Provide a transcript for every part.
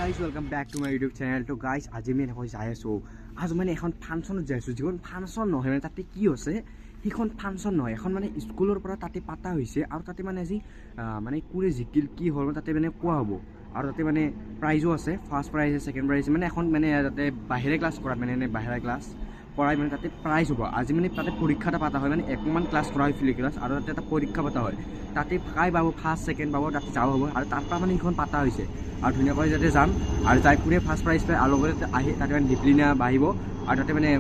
guys, welcome back to my YouTube channel. So guys, আজি আমি এখন যাই আছো। আজ মানে এখন ফাংচনত যাই আছো। যিখন ফাংচন নহয় মানে তাতে কি হৈছে? সেইখন ফাংচন নহয়। এখন মানে স্কুলৰ পৰা তাতে পাতা হৈছে আৰু তাতে মানে আজি মানে কোনে জিকিল কি হ'ল তাতে মানে কোৱা হ'ব। আৰু তাতে মানে প্ৰাইজো আছে। ফাৰ্ষ্ট প্ৰাইজ আছে, সেকেন্ড প্ৰাইজ মানে এখন মানে তাতে বাহিৰে ক্লাছ কৰা মানে বাহিৰা ক্লাছ পঢ়াই মানে তাতে প্ৰাইজ হ'ব। আজি মানে তাতে পৰীক্ষা এটা পাতা হয় মানে একমান ক্লাছ কৰা হয় ফিলি ক্লাছ আৰু তাতে এটা পৰীক্ষা পাতা হয়। তাতে কাই পাব ফাৰ্ষ্ট সেকেন্ড পাব তাতে যাব হ'ব আৰু তাৰ পৰা মানে সেইখন পাতা হৈছে আৰু ধুনীয়াকৈ যাতে যাম আৰু যাই কোনে ফাৰ্ষ্ট প্ৰাইজ পায় আৰু লগতে আহি তাতে মানে ডিপ্লিনা বাঢ়িব আৰু তাতে মানে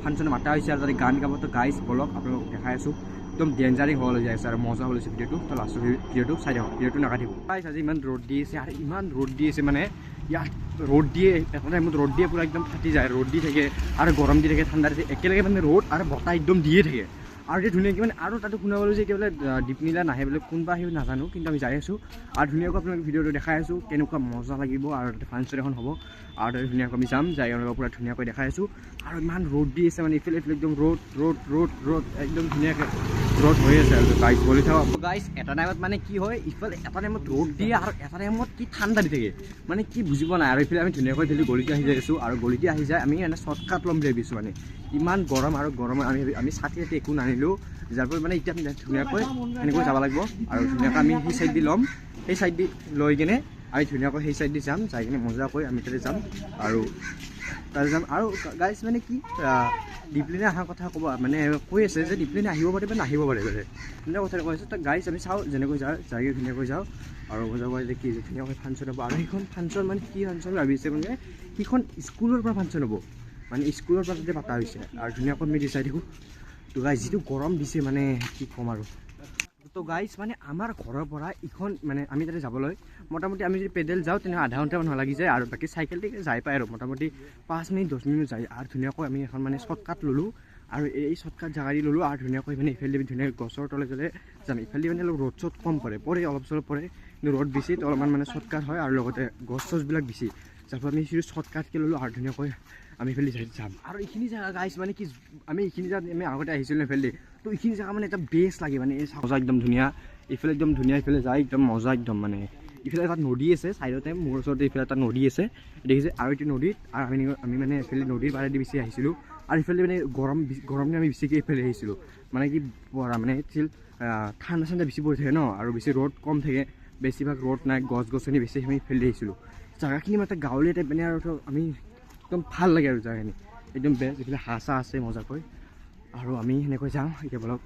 ফাংচনে মাতা হৈছে আৰু তাতে গান গাব। তো গাইজ বলক আপোনালোকক দেখাই আছোঁ। একদম ডেঞ্জাৰিং হ'বলৈ যাই আছে আৰু মজা হ'লে ভিডিঅ'টো। তো লাষ্টৰ ভিডিঅ'টো চাই দিওঁ, ভিডিঅ'টো নাকাটিব। গাইজ আজি ইমান ৰ'দ দি আছে আৰু ইমান ৰ'দ দি আছে মানে ইয়াত ৰ'দ দিয়ে এটা টাইমত ৰ'দ দিয়ে পূৰা একদম ফাটি যায়। ৰ'দ দি থাকে আৰু গৰম দি থাকে, ঠাণ্ডা দি থাকে, একেলগে মানে ৰ'দ আৰু বতাহ একদম দিয়ে থাকে আৰু এতিয়া ধুনীয়াকৈ মানে আৰু তাতে শুনা পালোঁ যে কি বোলে দীপনীলা নাহে বোলে, কোনোবা আহিব নাজানো, কিন্তু আমি যাই আছোঁ আৰু ধুনীয়াকৈ আপোনালোকে ভিডিঅ'টো দেখাই আছোঁ কেনেকুৱা মজা লাগিব আৰু তাতে ফাংচন এখন হ'ব আৰু তাতে ধুনীয়াকৈ আমি যাম, যাই আপোনালোকৰ পূৰা ধুনীয়াকৈ দেখাই আছোঁ। আৰু ইমান ৰ'দ দি আছে মানে ইফালে ইফালে একদম ৰ'দ ৰ'দ ৰ'দ ৰ'দ একদম ধুনীয়াকৈ ৰ'দ হৈ আছে আৰু গাইজ বলি থাকক। গাইজ এটা টাইমত মানে কি হয়, ইফালে এটা টাইমত ৰ'দ দিয়ে আৰু এটা টাইমত কি ঠাণ্ডা দি থাকে মানে কি বুজিব নাই। আৰু ইফালে আমি ধুনীয়াকৈ গলিতে আহি যাই আছোঁ আৰু গলিতে আহি যায় আমি মানে শ্বৰ্টকাট ল'ম বুলি ভাবিছোঁ। মানে ইমান গৰম আৰু গৰমত আমি ছাতি একো নানিলোঁ, যাৰ ফলত মানে এতিয়া আমি ধুনীয়াকৈ এনেকৈ যাব লাগিব আৰু ধুনীয়াকৈ আমি সেই ছাইড দি ল'ম, সেই ছাইড দি লৈ কিনে আমি ধুনীয়াকৈ সেই ছাইড দি যাম, যাই কিনে মজাকৈ আমি তাতে যাম আৰু তাতে যাম। আৰু গাইজ মানে কি দীপলিনা অহাৰ কথা ক'ব মানে কৈ আছে যে দীপলিনা আহিব পাৰে বা নাহিব পাৰে বোলে, এনেকুৱা কথা কৈ আছে। তো গাইজ আমি চাওঁ যেনেকৈ যাওঁ, যাই ধুনীয়াকৈ যাওঁ আৰু মজাকৈ কি ধুনীয়াকৈ ফাংচন হ'ব। আৰু সেইখন ফাংচন মানে কি ফাংচন ভাবিছে মানে সেইখন স্কুলৰ পৰা ফাংচন হ'ব, মানে স্কুলৰ পৰা তাতে পতা হৈছে আৰু ধুনীয়াকৈ আমি চাই থাকোঁ। তো গাইজ যিটো গৰম দিছে মানে কি ক'ম আৰু। তো গাইজ মানে আমাৰ ঘৰৰ পৰা ইখন মানে আমি তাতে যাবলৈ মোটামুটি আমি যদি পেডেল যাওঁ তেনেহ'লে আধা ঘণ্টামান লাগি যায় আৰু বাকী চাইকেল দি যাই পায় আৰু মোটামুটি 5 মিনিট 10 মিনিট যায়। আৰু ধুনীয়াকৈ আমি এখন মানে শ্বৰ্টকাট ল'লোঁ আৰু এই শ্বৰ্টকাট জেগা দি ল'লোঁ আৰু ধুনীয়াকৈ মানে ইফালে ধুনীয়াকৈ গছৰ তলে তলে যাম। ইফালে মানে অলপ ৰ'দ চ'দ কম পৰে অলপ চলপ পৰে, কিন্তু ৰ'দ বেছি তো অলপমান মানে শ্বৰ্টকাট হয় আৰু লগতে গছ চছবিলাক বেছি, যাৰ ফলত আমি সেইটো শ্বৰ্টকাটকৈ ল'লোঁ আৰু ধুনীয়াকৈ আমি ইফালে যাম। আৰু এইখিনি জেগা গাইজ মানে কি আমি এইখিনি জেগাত আমি আগতে আহিছিলোঁ ইফালে, তো এইখিনি জেগা মানে এটা বেষ্ট লাগে মানে এই মজা একদম ধুনীয়া, ইফালে একদম ধুনীয়া, ইফালে যায় একদম মজা একদম মানে ইফালে এটা নদী আছে ছাইডতে, মোৰ ওচৰতে ইফালে এটা নদী আছে দেখিছে। আৰু এইটো নদীত আৰু আমি মানে এইফালে নদীৰ পাৰেদি বেছি আহিছিলোঁ আৰু ইফালে মানে গৰম দিন আমি বেছিকৈ ইফালে আহিছিলোঁ মানে কি মানে আছিল ঠাণ্ডা ঠাণ্ডা বেছি পৰি থাকে ন আৰু বেছি ৰ'দ কম থাকে, বেছিভাগ ৰ'দ নাই, গছ গছনি বেছি, আমি ইফালে আহিছিলোঁ। জেগাখিনি মানে গাঁৱলীয়া টাইপ মানে আৰু আমি একদম ভাল লাগে আৰু জেগাখিনি একদম বেষ্ট। এইফালে হাঁহ চাহ আছে মজাকৈ আৰু আমি সেনেকৈ যাওঁ এতিয়া বলক।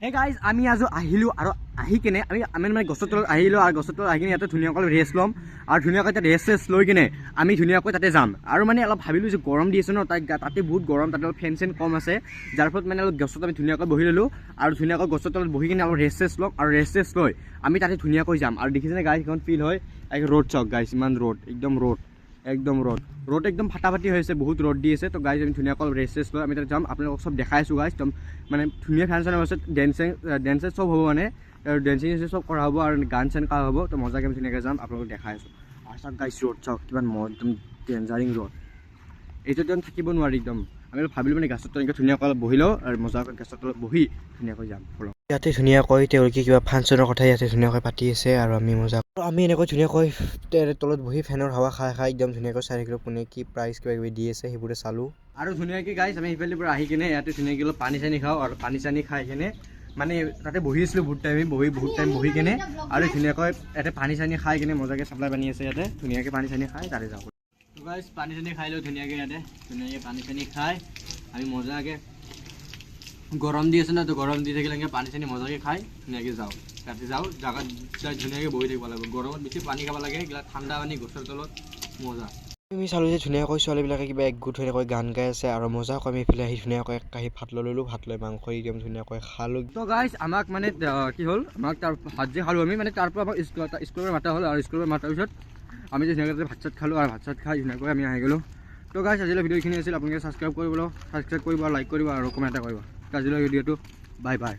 এই গাইজ আমি আজি আহিলোঁ আৰু আহি কিনে আমি মানে গছৰ তলত আহিলোঁ আৰু গছৰ তলত আহি কিনে ইয়াতে ধুনীয়াকৈ ৰেষ্ট ল'ম আৰু ধুনীয়াকৈ তাত ৰেষ্ট লৈ কিনে আমি ধুনীয়াকৈ তাতে যাম। আৰু মানে অলপ ভাবিলোঁ যে গৰম দি আছে ন, তাতে বহুত গৰম, তাতে অলপ ফেন চেন কম আছে, যাৰ ফলত মানে অলপ গছত আমি ধুনীয়াকৈ বহি ল'লোঁ আৰু ধুনীয়াকৈ গছৰ তলত বহি কিনে অলপ ৰেষ্ট ল'ম আৰু ৰেষ্ট লৈ আমি তাতে ধুনীয়াকৈ যাম। আৰু দেখিছেনে গাইজ সেইখন ফিল হয় ৰ'দ চাওক গাইজ, ইমান ৰ'দ একদম ৰ'দ একদম ফাটাফাটি হৈছে, বহুত ৰ'দ দি আছে। তো গাইজ আমি ধুনীয়াকৈ ৰেষ্ট লৈ আমি তাতে যাম, আপোনালোকক চব দেখাই আছোঁ গাইজ। একদম মানে ধুনীয়া ফাংচনৰ পাছত ডেন্স চব হ'ব, মানে ডেন্সিং চব কৰা হ'ব আৰু গান চান কৰা হ'ব। তো মজাকৈ আমি ধুনীয়াকৈ যাম, আপোনালোকক দেখাই আছোঁ। আৰু চাওক গাইজ ৰ'দ চাওক কিমান একদম ডেঞ্জাৰিং ৰ'দ, এইটো একদম থাকিব নোৱাৰি একদম। আমি ভাবিলোঁ মানে গছৰ তলত ধুনীয়াকৈ অলপ বহি লওঁ আৰু মজাকৈ গছৰ তলত বহি ধুনীয়াকৈ যাম। ইয়াতে ধুনীয়াকৈ তেওঁলোকে কিবা ফাংচনৰ কথা ইয়াতে ধুনীয়াকৈ পাতি আছে আৰু আমি এনেকৈ ধুনীয়াকৈ তলত বহি ফেনৰ হাৱা খাই একদম ধুনীয়াকৈ চাই থাকিলোঁ কোনে কি প্ৰাইজ কিবা কিবি দি আছে সেইবোৰে চালোঁ। আৰু ধুনীয়াকৈ গাইজ আমি সেইফালে পৰা আহি কিনে ইয়াতে ধুনীয়াকৈ অলপ পানী চানী খাওঁ আৰু পানী চানী খাই কিনে মানে তাতে বহি আছিলোঁ বহুত টাইম বহি কিনে আৰু ধুনীয়াকৈ ইয়াতে পানী চানী খাই কিনে মজাকৈ চাপ্লাই পানী আছে ইয়াতে ধুনীয়াকৈ পানী চানী খাই তাতে যাওঁ। গাইজ পানী চানী খাই লওঁ ধুনীয়াকৈ, ইয়াতে ধুনীয়াকৈ পানী চানী খাই আমি মজাকৈ গৰম দি আছে ন, তো গৰম দি থাকিলে পানী চানী মজাকৈ খাই ধুনীয়াকৈ যাওঁ। তাতে যাওঁ জাগাত যাই ধুনীয়াকৈ বহি থাকিব লাগিব, গৰমত বেছি পানী খাব লাগে, এইগিলা ঠাণ্ডা পানী গছৰ তলত মজা। আমি চালোঁ যে ধুনীয়াকৈ ছোৱালীবিলাকে কিবা একগোট হৈ এনেকৈ গান গাই আছে আৰু মজাকৈ আমি এইফালে আহি ধুনীয়াকৈ এক কাঁহী ভাত ল'লোঁ, ভাত লৈ মাংস একদম ধুনীয়াকৈ খালোঁ। তো গাইজ আমাক মানে কি হ'ল, আমাক তাৰ ভাত যে খালোঁ আমি মানে তাৰ পৰা আমাক স্কুলৰ মাতা হ'ল আৰু স্কুলৰ মাতাৰ পিছত আমি যে ধুনীয়াকৈ ভাত চাত খালোঁ আৰু ভাত চাত খাই ধুনীয়াকৈ আমি আহি গ'লোঁ। তো গাইজ আজিলৈ ভিডিঅ'খিনি আছিল, আপোনালোকে ছাবস্ক্ৰাইব কৰিব আৰু লাইক কৰিব আৰু কমেণ্ট এটা কৰিব। আজিলৈ ভিডিঅ'টো বাই বাই।